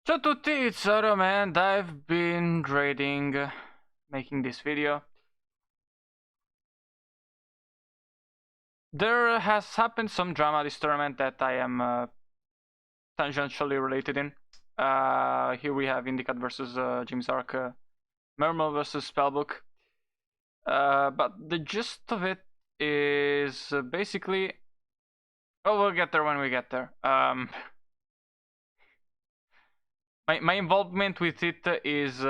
Ciao a tutti, it's Oro and I've been grading, making this video. There has happened some drama this tournament that I am tangentially related in. Here we have Indicat versus James Arc, Mermal versus Spellbook. But the gist of it is basically... Oh, we'll get there when we get there. My involvement with it is...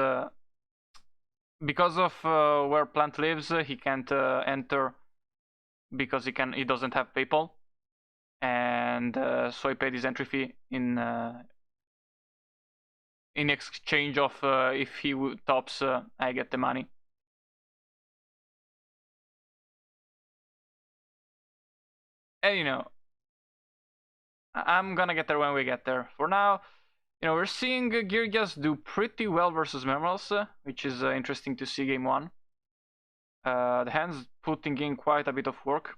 because of where Plant lives, he can't enter because he doesn't have PayPal, and so I paid his entry fee in exchange of if he tops, I get the money. And I'm gonna get there when we get there. For now, we're seeing Girgias do pretty well versus Mermals, which is interesting to see game one. The hand's putting in quite a bit of work.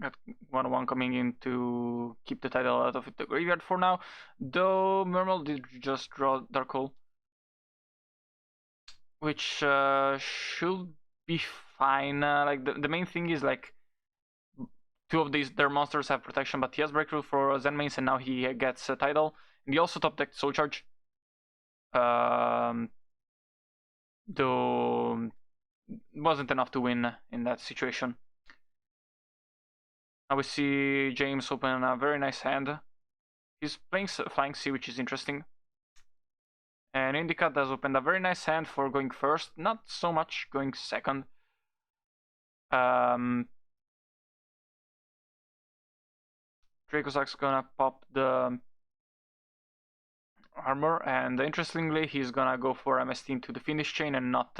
Got 1-1 coming in to keep the title out of the graveyard for now. Though Mermal did just draw Dark Hole, which should be fine. Like the main thing is like two of their monsters have protection, but he has Breakthrough for Zenmains, and now he gets a title. And he also top decked Soul Charge. Though wasn't enough to win in that situation. Now we see James open a very nice hand. He's playing Flying Sea, which is interesting. And Indicat has opened a very nice hand for going first, not so much going second. Dracossack's gonna pop the armor, and interestingly, he's gonna go for MST into the finish chain and not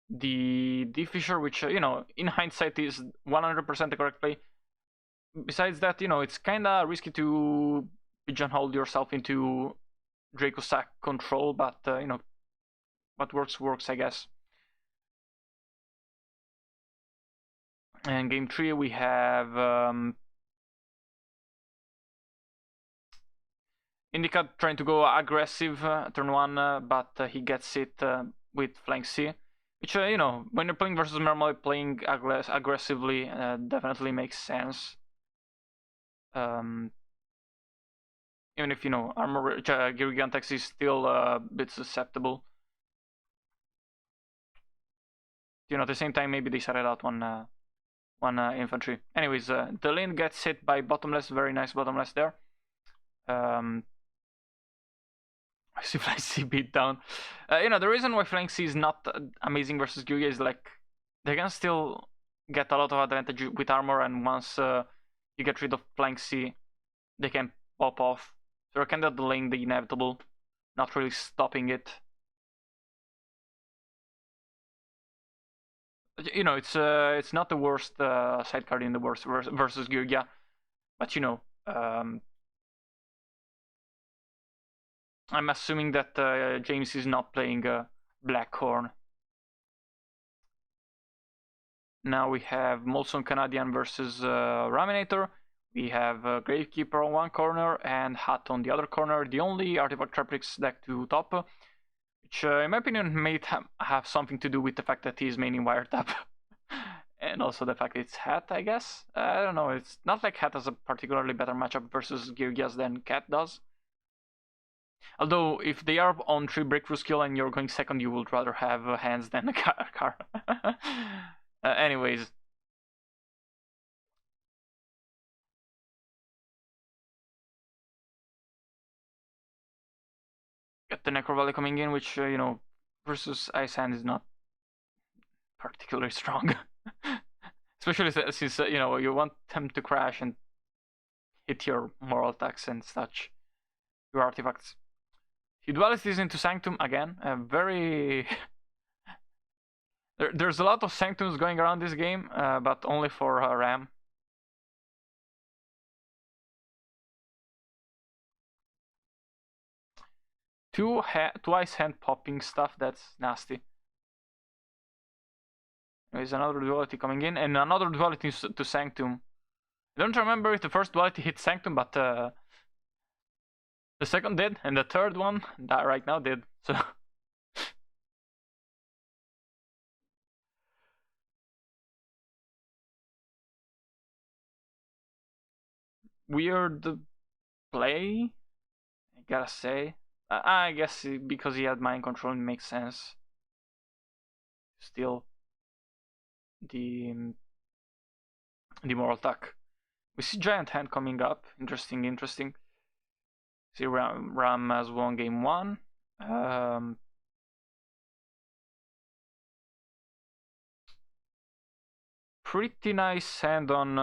the Fisher, which, in hindsight is 100% the correct play. Besides that, it's kinda risky to pigeonhole yourself into Dracossack control, but, what works, I guess. And game 3, we have Indicat trying to go aggressive turn 1, but he gets it with Flying Sea. Which, when you're playing versus Mermal, playing aggressively definitely makes sense. Even if, Armor Gigantex is still a bit susceptible. At the same time, maybe they started out one infantry. Anyways, the lane gets hit by Bottomless, very nice Bottomless there. I see Flying Sea beat down. The reason why Flying Sea is not amazing versus Gyuya is like they can still get a lot of advantage with armor, and once you get rid of Flying Sea, they can pop off. So you're kind of delaying the inevitable, not really stopping it. It's not the worst side card in the worst versus Gyuya, but I'm assuming that James is not playing Blackhorn. Now we have Molson Canadian versus Raminator. We have Gravekeeper on one corner and Hat on the other corner. The only Artifact Triplix deck to top, which in my opinion may have something to do with the fact that he's maining Wiretap. And also the fact it's Hat, I guess. I don't know, it's not like Hat has a particularly better matchup versus Girgias than Cat does. Although, if they are on 3 breakthrough skill and you're going second, you would rather have hands than a car. Anyways. Got the Necro Valley coming in, which, versus Ice Hand is not particularly strong. Especially since, you want them to crash and hit your moral attacks and such. Your artifacts. He dualities into Sanctum again. Very... There's a lot of Sanctums going around this game, but only for Ram. Twice hand popping stuff, that's nasty. There's another duality coming in, and another duality to Sanctum. I don't remember if the first duality hit Sanctum, but The second did, and the third one that right now did. So weird play, I gotta say. I guess because he had mind control, it makes sense. Still, the moral attack. We see Giant Hand coming up. Interesting. See, Ram has won game one. Pretty nice hand on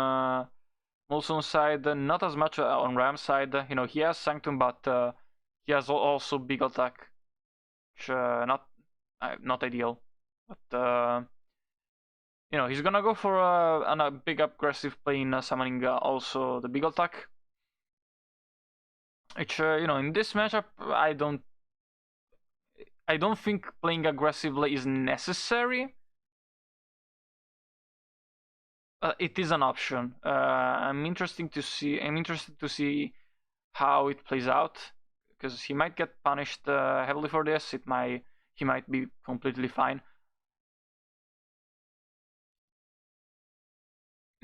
Molson's side. Not as much on Ram's side. You know, he has Sanctum, but he has also big attack, which not ideal. But you know, he's gonna go for a big aggressive play in summoning also the big attack. Which you know, in this matchup, I don't think playing aggressively is necessary. It is an option. I'm interested to see how it plays out, because he might get punished heavily for this. He might be completely fine.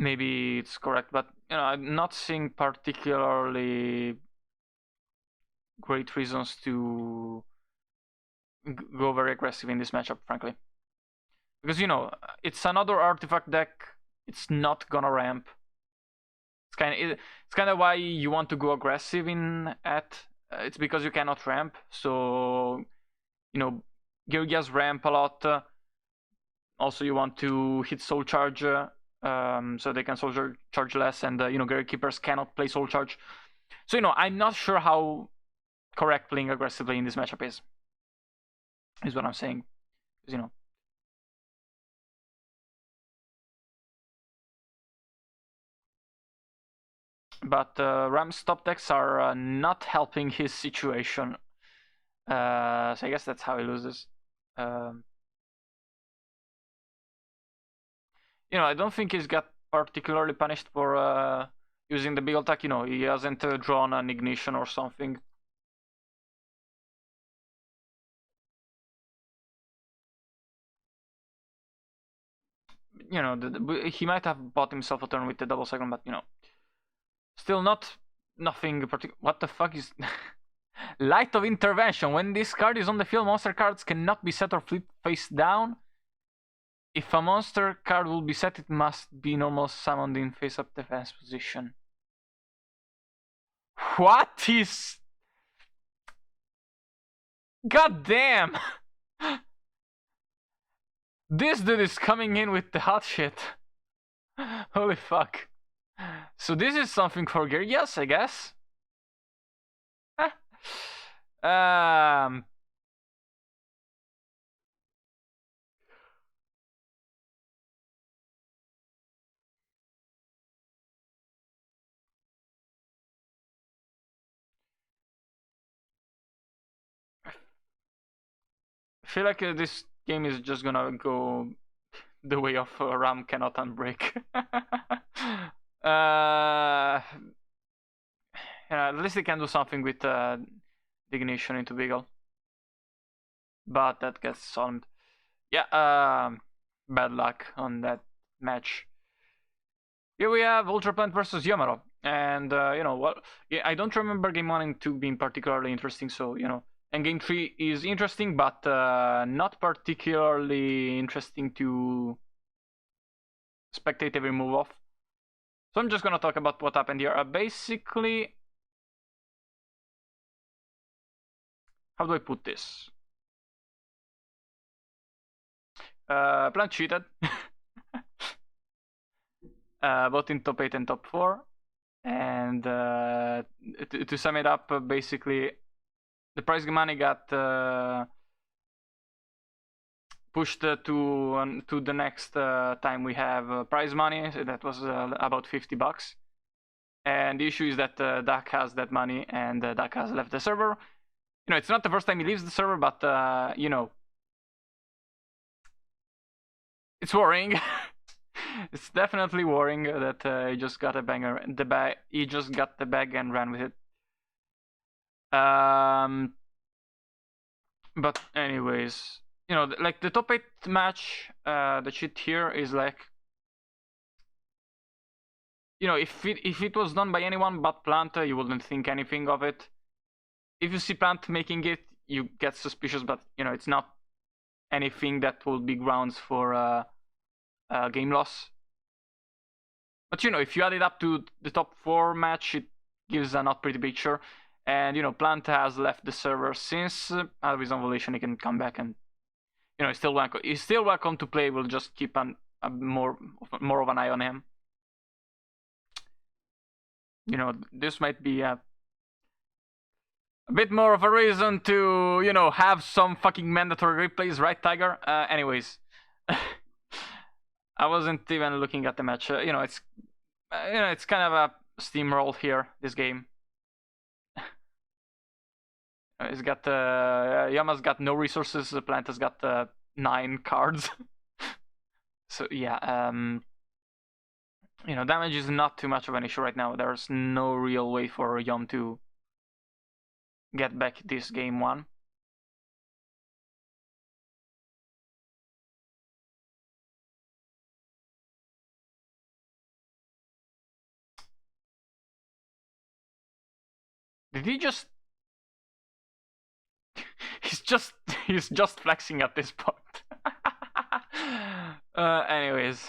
Maybe it's correct, but you know, I'm not seeing particularly great reasons to go very aggressive in this matchup, frankly. Because, you know, it's another artifact deck. It's not gonna ramp. It's kind of why you want to go aggressive in at. It's because you cannot ramp. So, you know, Georgia's ramp a lot. Also, you want to hit Soul Charge, so they can Soul Charge less, and you know, Garrett Keepers cannot play Soul Charge. So, you know, I'm not sure how correct playing aggressively in this matchup is what I'm saying. Because, you know, but Ram's top decks are not helping his situation. So I guess that's how he loses. You know, I don't think he's got particularly punished for using the big attack. You know, he hasn't drawn an ignition or something. You know, he might have bought himself a turn with the double second, but you know, still nothing particular. What the fuck is Light of Intervention? When this card is on the field, monster cards cannot be set or flip face down. If a monster card will be set, it must be normal summoned in face-up defense position. What is... God damn! This dude is coming in with the hot shit. Holy fuck. So this is something for gear? Yes, I guess. I feel like this game is just gonna go the way of Ram cannot unbreak. Yeah, at least they can do something with Dignation into Beagle. But that gets solved. Yeah, bad luck on that match. Here we have Ultra Plant versus Yamaro. And, you know, what? Yeah, I don't remember game 1 and 2 being particularly interesting, so, you know. And game 3 is interesting, but not particularly interesting to spectate every move off. So I'm just gonna talk about what happened here. Basically, how do I put this? Plant cheated. Both in top 8 and top 4. And to sum it up, basically, the prize money got pushed to the next time we have prize money. So that was about $50. And the issue is that Dak has that money, and Dak has left the server. You know, it's not the first time he leaves the server, but you know, it's worrying. It's definitely worrying that he just got a banger. He just got the bag and ran with it. But anyways, you know, like the top 8 match, the cheat here is like, you know, if it was done by anyone but Plant, you wouldn't think anything of it. If you see Plant making it, you get suspicious, but you know, it's not anything that will be grounds for game loss. But you know, if you add it up to the top 4 match, it gives a not pretty picture. And you know, Plant has left the server since out of his own volition. He can come back, and you know, he's still welcome to play. We'll just keep a more of an eye on him. You know, this might be a bit more of a reason to, you know, have some fucking mandatory replays, right, Tiger? Anyways, I wasn't even looking at the match. You know, it's kind of a steamroll here. This game. He's got Yama's got no resources. Plant has got 9 cards. So yeah, you know, damage is not too much of an issue right now. There's no real way for Yom to get back this game 1. Did he just? he's just flexing at this point. Anyways.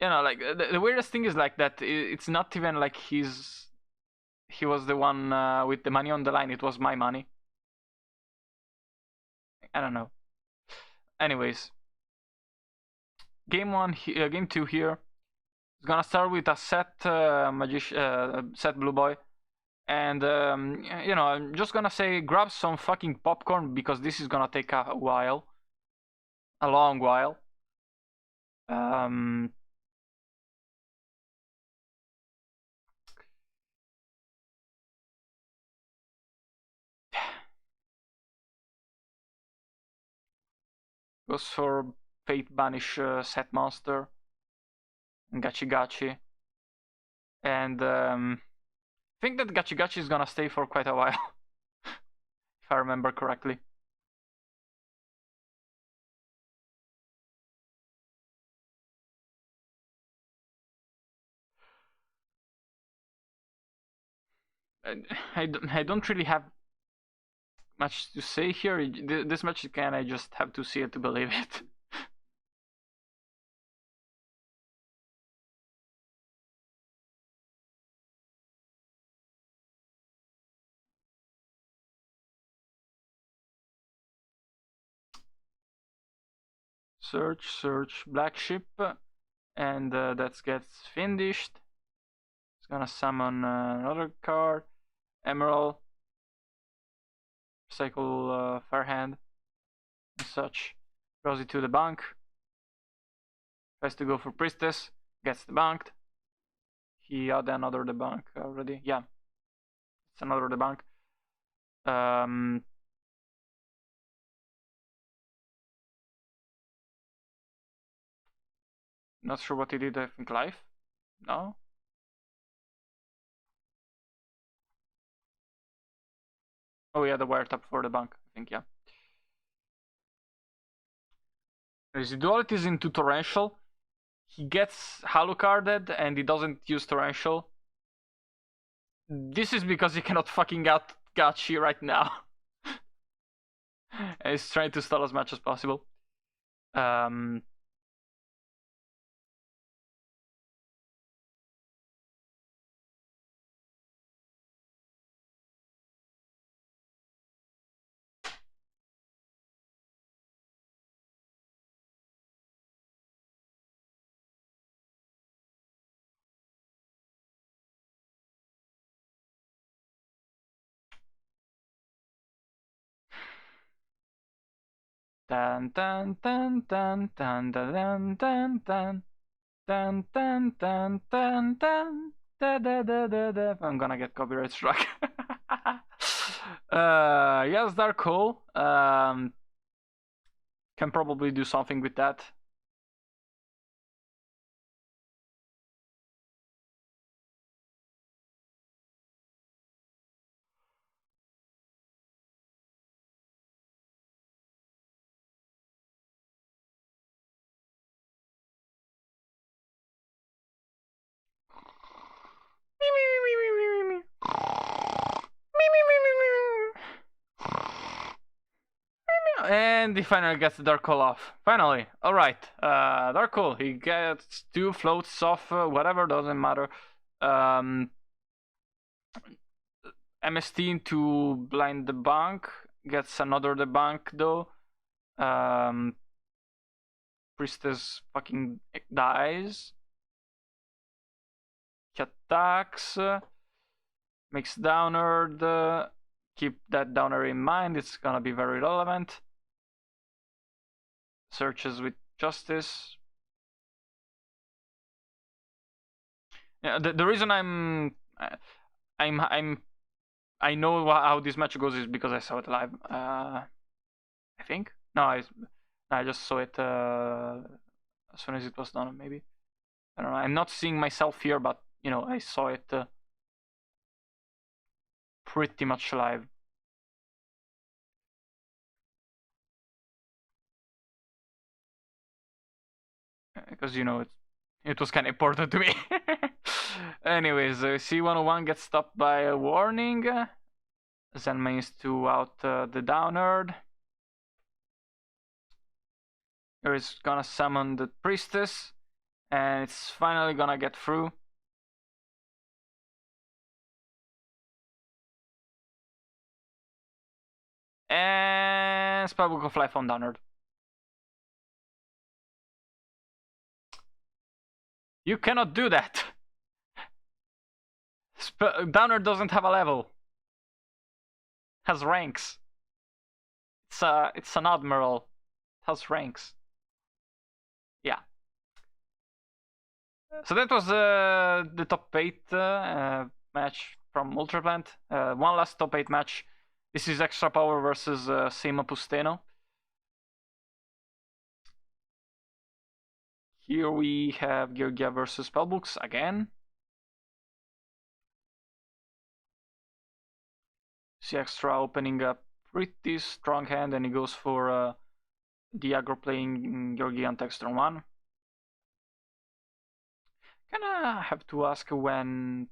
You know, like the weirdest thing is like that it's not even like he was the one with the money on the line. It was my money. I don't know. Anyways, game 2 here. It's gonna start with a set set blue boy, and you know, I'm just gonna say grab some fucking popcorn because this is gonna take a while, a long while. Goes for Fate Banish set monster, Gachi Gachi, and I think that Gachi Gachi is gonna stay for quite a while, if I remember correctly. I don't really have much to say here. This much can I just have to see it to believe it. Search Black Ship, and that gets finished. It's gonna summon another card, Emerald, Recycle Farhand, and such. Throws it to the bank. Tries to go for Priestess, gets debunked. He had another debunk already. Yeah, it's another debunk. Not sure what he did. I think live. No. Oh yeah, the wiretap for the bank. I think, yeah. Residuality is into Torrential. He gets Halocarded and he doesn't use Torrential. This is because he cannot fucking out Gachi right now. And he's trying to stall as much as possible. Tan tan tan tan tan tan tan tan tan tan tan tan tan da da da da da. I'm gonna get copyright struck. Yes, Dark Hole. Can probably do something with that. and he finally gets the Dark Hole off. Finally, alright. Dark Hole, he gets 2 floats off, whatever, doesn't matter. MST to blind the bank, gets another debunk though. Priestess fucking dies. He attacks, makes Downerd. Keep that Downer in mind, it's gonna be very relevant. Searches with Justice. Yeah, the reason I know how this match goes is because I saw it live. I think no, I just saw it as soon as it was done. Maybe I don't know. I'm not seeing myself here, but you know, I saw it pretty much live. Because you know it was kind of important to me. Anyways, C101 gets stopped by a warning. Zen managed to out the Downerd. Here is gonna summon the Priestess, and it's finally gonna get through. And Spellbook of Life on Downerd. You cannot do that! Downerd doesn't have a level. Has ranks. It's an admiral. It has ranks. Yeah. So that was the top 8 match from Ultraplant. One last top 8 match. This is Extra Power versus Seima Pusteno. Here we have Georgia versus Spellbooks again. See Extra opening a pretty strong hand, and he goes for the aggro playing Georgia on Textron 1. Kinda have to ask when,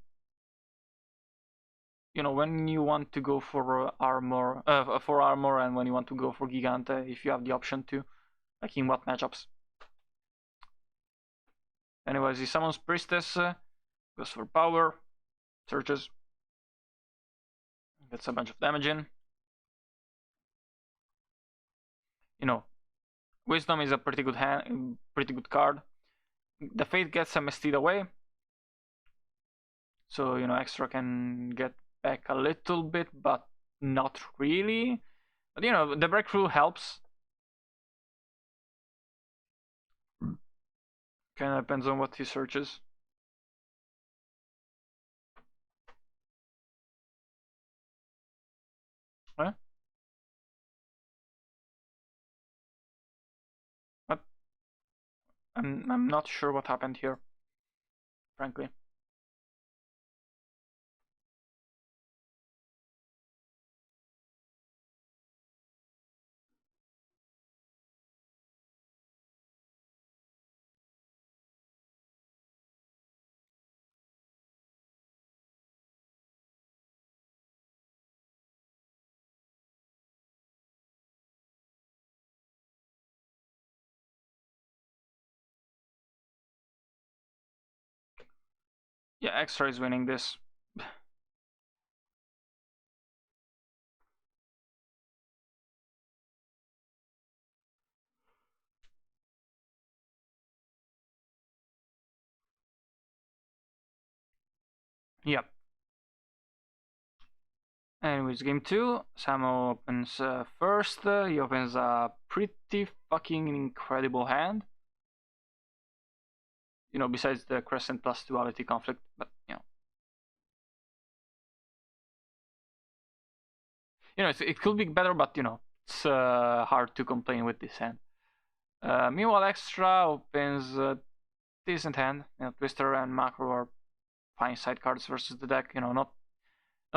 you know, when you want to go for armor, and when you want to go for Gigante, if you have the option to, like in what matchups. Anyways, he summons Priestess, goes for power, searches, gets a bunch of damage in. You know, Wisdom is a pretty good hand, pretty good card. The Fate gets MST'd away, so you know Extra can get back a little bit, but not really. But you know, the breakthrough helps. Kinda depends on what he searches. Huh? What? I'm not sure what happened here, frankly. Yeah, Extra is winning this. Yep. Anyways, game 2, Samo opens first. He opens a pretty fucking incredible hand. You know, besides the Crescent plus Duality conflict, but you know, it could be better, but you know, it's hard to complain with this hand. Meanwhile, Extra opens a decent hand. You know, Twister and Macro are fine side cards versus the deck. You know, not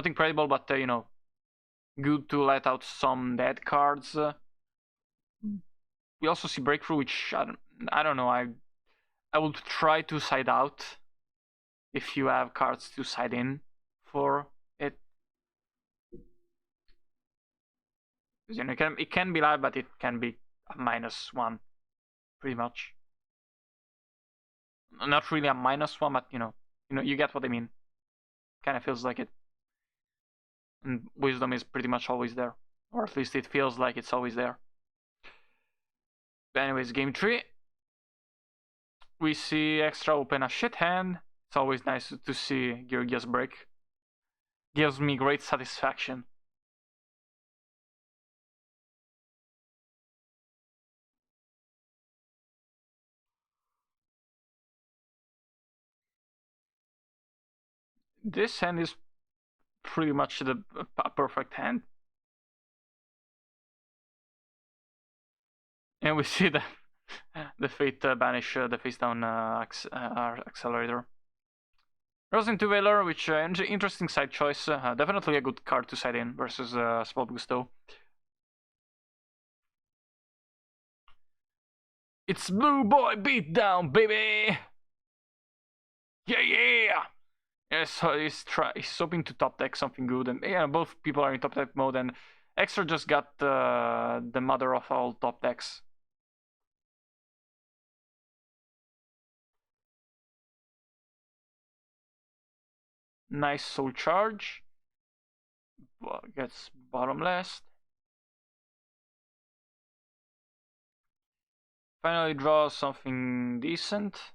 incredible, but you know, good to let out some dead cards. We also see Breakthrough, which I don't know. I would try to side out if you have cards to side in for it. You know, it can be live, but it can be a -1, pretty much. Not really a -1, but you get what I mean. Kind of feels like it. And wisdom is pretty much always there, or at least it feels like it's always there. But anyways, game 3. We see Extra open a shit hand. It's always nice to see Georgios break. Gives me great satisfaction. This hand is pretty much a perfect hand. And we see the Fate banish the face down accelerator. Rose into Valor, which interesting side choice. Definitely a good card to side in versus Spellbook Stow. It's Blue Boy Beatdown, baby! Yeah! Yes, he's hoping to top deck something good, and yeah, both people are in top deck mode, and Extra just got the mother of all top decks. Nice Soul Charge. Gets bottomless. Finally draws something decent.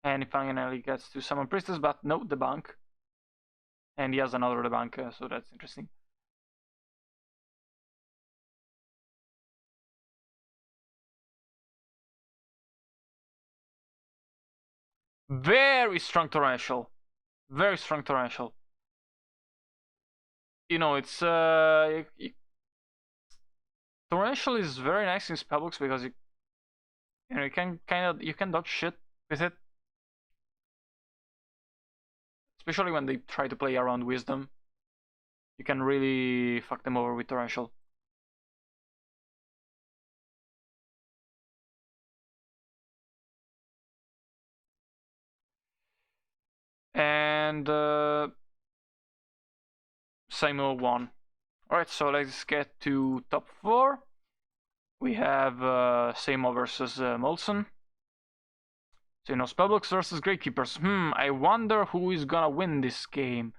And he finally gets to summon Priestess, but no, the bank. And he has another the bank, so that's interesting. Very strong torrential. Very strong torrential. It's torrential is very nice in spellbooks because you can dodge shit with it. Especially when they try to play around wisdom. You can really fuck them over with torrential. And Samuel won. Alright, so let's get to top 4. We have Samo versus Molson. So, Spellbooks versus Gravekeepers. I wonder who is gonna win this game.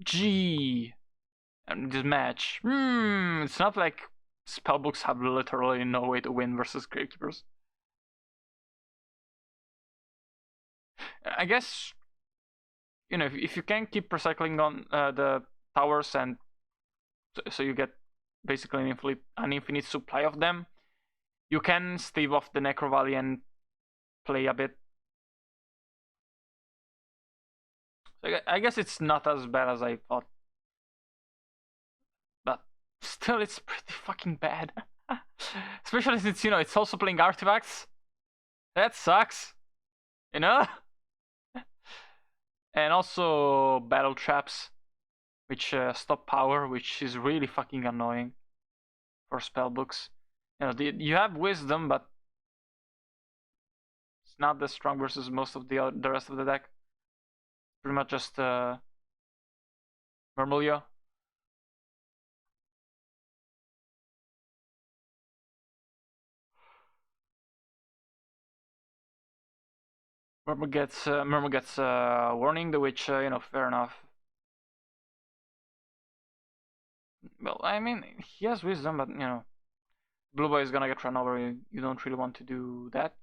Gee. And this match. It's not like Spellbooks have literally no way to win versus Gravekeepers. I guess, if you can keep recycling on the towers, and so you get basically an infinite supply of them, you can stave off the Necro Valley and play a bit. So I guess it's not as bad as I thought. But still, it's pretty fucking bad. Especially since, it's also playing artifacts. That sucks. And also battle traps, which stop power, which is really fucking annoying for spellbooks. You have wisdom, but it's not that strong versus most of the rest of the deck. Pretty much just Myrmilio. Murmur gets warning, which fair enough. Well, I mean, he has wisdom, but Blue Boy is gonna get run over. You don't really want to do that.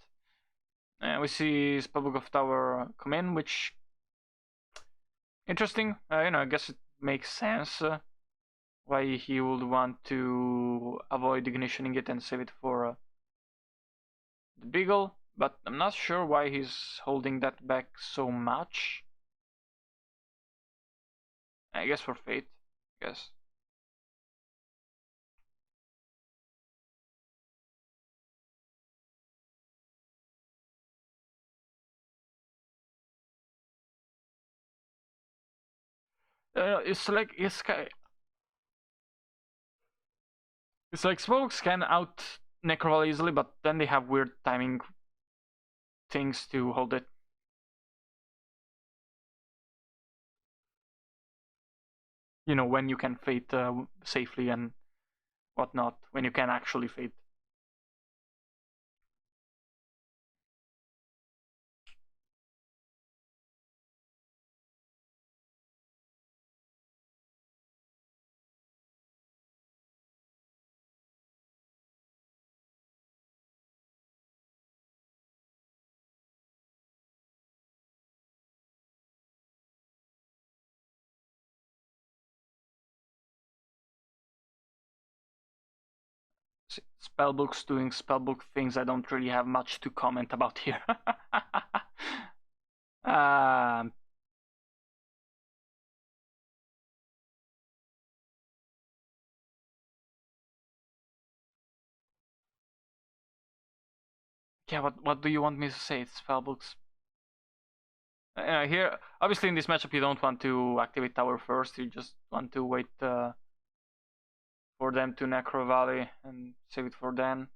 And we see Spellbook of Tower come in, which interesting. I guess it makes sense why he would want to avoid ignitioning it and save it for the Beagle. But I'm not sure why he's holding that back so much. I guess for Fate. I guess. It's like Spokes can out Necro easily, but then they have weird timing things to hold it. You know, when you can fate safely and whatnot, when you can actually fate. Spellbooks doing spellbook things, I don't really have much to comment about here. um, yeah, what do you want me to say? It's spellbooks. Here, obviously, in this matchup, you don't want to activate tower first. You just want to wait for them to Necro Valley and save it for then.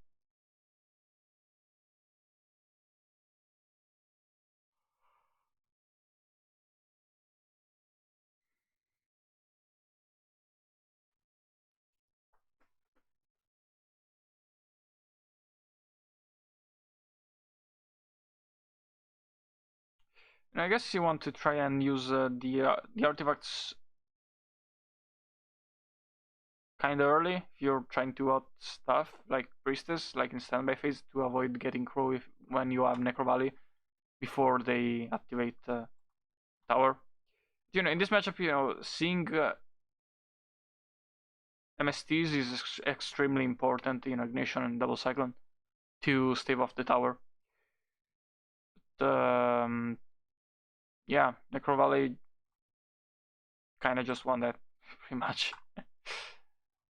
And I guess you want to try and use the artifacts kind of early if you're trying to out stuff like Priestess, like in standby phase, to avoid getting Crow when you have Necro Valley before they activate tower. You know, in this matchup, you know, seeing MSTs is extremely important in Ignition and Double Cyclone to stave off the tower. But, yeah, Necro Valley kind of just won that pretty much.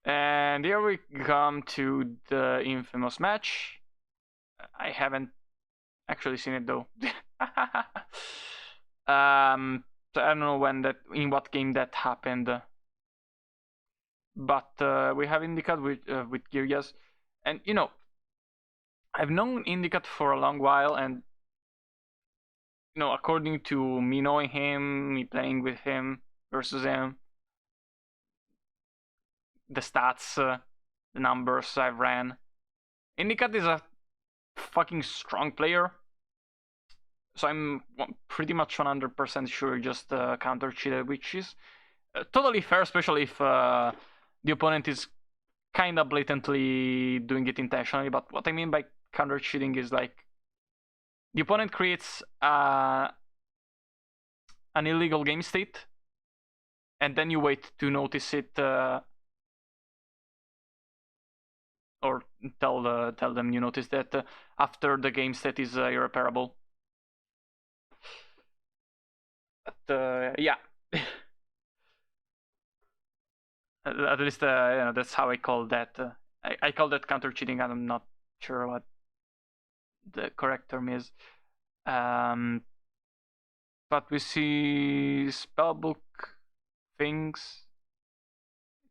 And here we come to the infamous match. I haven't actually seen it though. So I don't know in what game that happened. But we have Indicat with Girgias, and you know, I've known Indicat for a long while, and you know, according to me knowing him, me playing with him versus him, the stats, the numbers I've ran, Indicat is a fucking strong player. So I'm pretty much 100% sure just counter cheated, which is totally fair, especially if the opponent is kind of blatantly doing it intentionally. But what I mean by counter cheating is like the opponent creates an illegal game state, and then you wait to notice it or tell them you notice that after the game state is irreparable. But yeah. At least you know, that's how I call that. I call that counter cheating. I'm not sure what the correct term is. But we see spellbook things.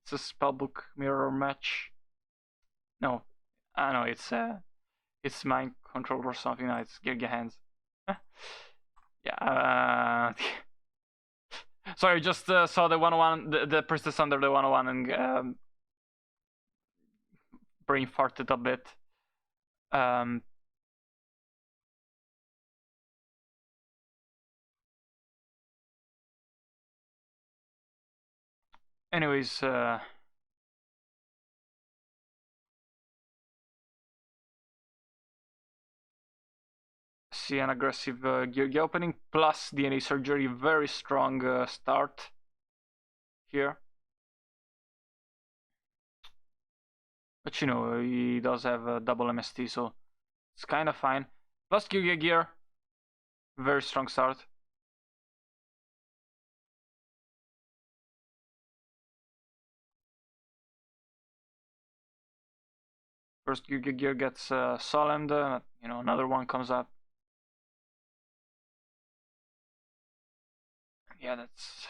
It's a spellbook mirror match. No, I know it's mind control or something. No, it's Giga Hands. Yeah. Sorry, just saw the 101, the Priestess under the 101 and brain farted a bit. Anyways, see an aggressive Geargia opening plus DNA surgery, very strong start here. But you know, he does have a double MST, so it's kind of fine. Plus Geargia gear, very strong start. First Geargia gear gets solemned, you know, another one comes up. Yeah, it's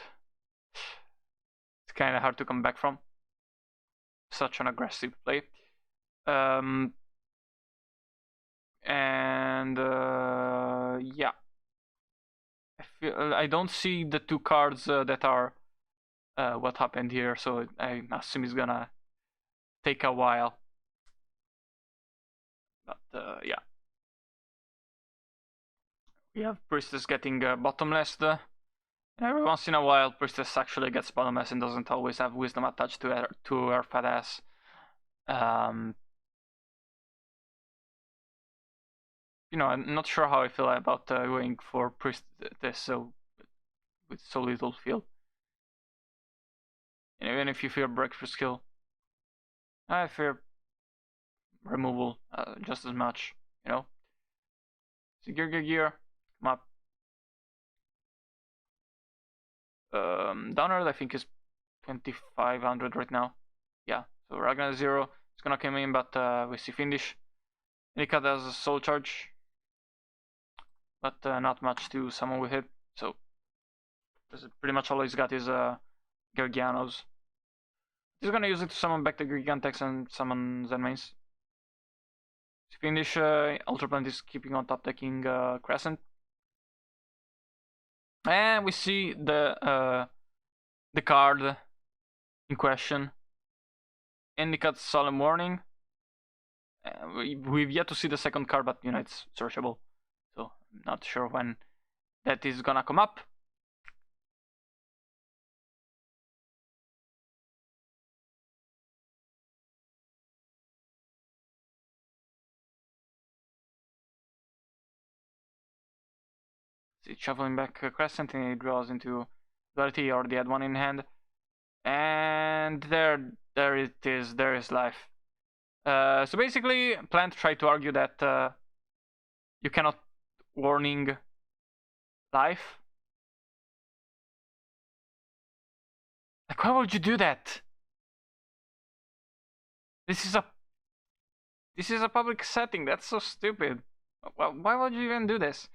kind of hard to come back from. Such an aggressive play. And yeah, I don't see the two cards that are what happened here, so I assume it's gonna take a while. But yeah. We have Priestess getting bottomless. Every once in a while, Priestess actually gets bottomless and doesn't always have Wisdom attached to her fat ass. You know, I'm not sure how I feel about going for Priestess so with so little field. And even if you fear breakthrough skill, I fear removal just as much. You know. So gear, come up. Downward I think is 2500 right now. Yeah, so Ragnar 0 is gonna come in, but we see Findish. Nika has a soul charge, but not much to summon with it. So pretty much all he's got is Gergianos. He's gonna use it to summon back the Gigantex and summon Zenmains. Findish Ultra Plant is keeping on top decking Crescent. And we see the card in question. Indicates Solemn Warning. We've yet to see the second card, but you know it's searchable, so I'm not sure when that is gonna come up. See, shuffling back Crescent, and he draws into Duality or the add one in hand, and there it is. There is life. So basically, Plant tried to argue that you cannot warning life. Like, why would you do that? This is a public setting. That's so stupid. Why would you even do this?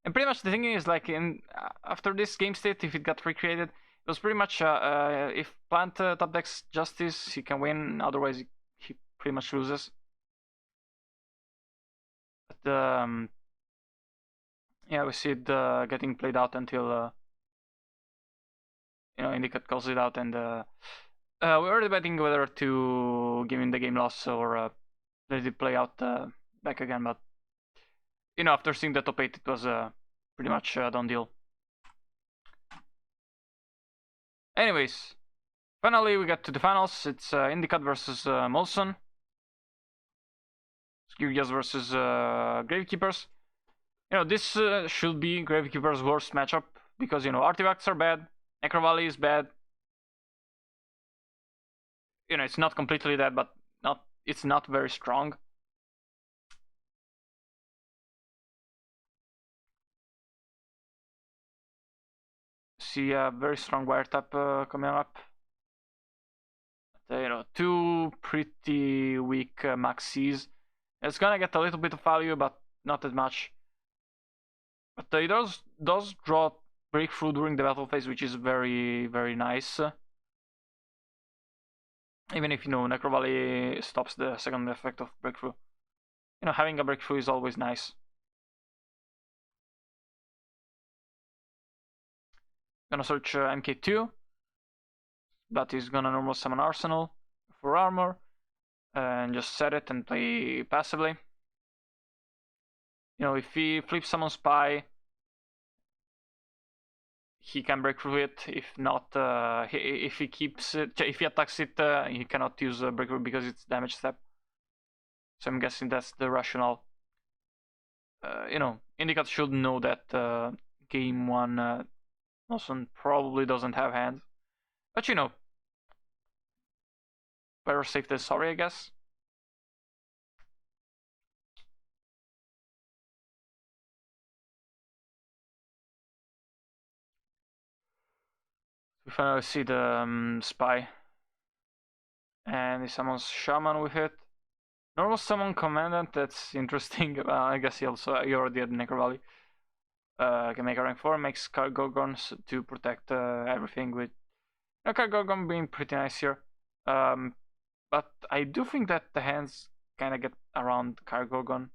And pretty much the thing is, like, in after this game state, if it got recreated, it was pretty much if Plant top decks Justice, he can win. Otherwise, he pretty much loses. But yeah, we see it getting played out until you know Indicat calls it out, and we were debating whether to give him the game loss or let it play out back again. But you know, after seeing the top 8, it was pretty much a done deal. Anyways, finally we get to the finals. It's Indicat versus Molson. Skirgias versus Gravekeepers. You know, this should be Gravekeeper's worst matchup because, you know, artifacts are bad, Necro Valley is bad. You know, it's not completely dead, but it's not very strong. See a very strong wiretap coming up. You know, two pretty weak maxis. It's gonna get a little bit of value, but not as much. But it does draw breakthrough during the battle phase, which is very, very nice. Even if, you know, Necro Valley stops the second effect of breakthrough. You know, having a breakthrough is always nice. Gonna search MK2. But he's gonna normal summon Arsenal for armor. And just set it and play passively. You know, if he flips summon Spy, he can break through it. If not, if he keeps it, if he attacks it, he cannot use breakthrough because it's damage step. So I'm guessing that's the rationale. You know, Indicat should know that game 1 Nelson probably doesn't have hands. But you know, better safe than sorry, I guess. We finally see the Spy. And he summons Shaman with it. Normal summon Commandant, that's interesting. I guess he already had Necro Valley. Can make a rank 4, makes Cargorgons to protect everything with Cargorgon being pretty nice here. But I do think that the hands kind of get around Cargorgon.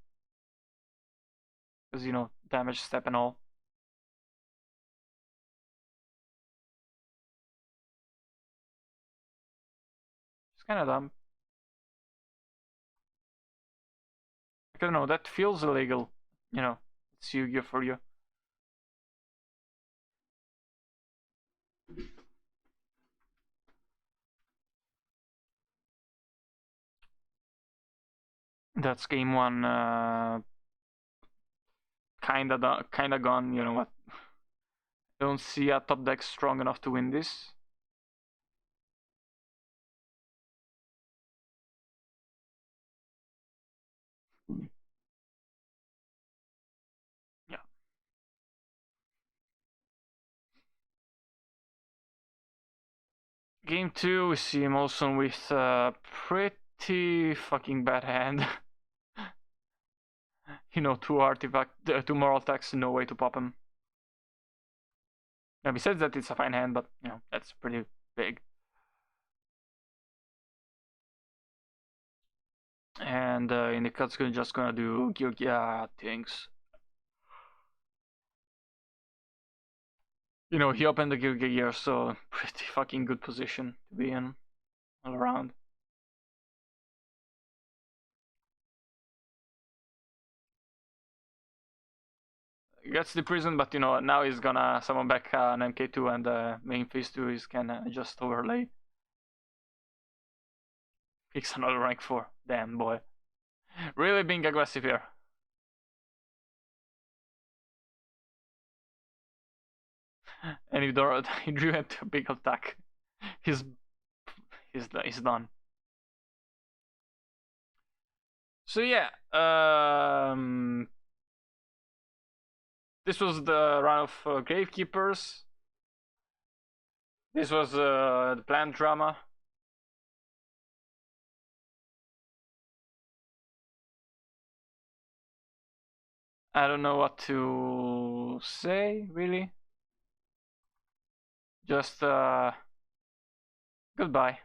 Because, you know, damage step and all. kind of dumb. I don't know, that feels illegal. You know, it's Yu-Gi-Oh for you. That's game one. Kinda gone. You know what? I don't see a top deck strong enough to win this. Yeah. Game two, we see Molson with a pretty fucking bad hand. You know, two moral attacks, no way to pop him. Now, besides that, it's a fine hand, but you know that's pretty big. And in the cut's just gonna do Gilgia things. You know, he opened the Gilgia here, so pretty fucking good position to be in all around. Gets the prison, but you know now he's gonna summon back an MK2 and main phase 2 is can just overlay. Picks another rank 4. Damn boy. Really being aggressive here. And he drew into a big attack. He's done. So yeah, this was the run of Gravekeepers. This was the planned drama. I don't know what to say, really. Just goodbye.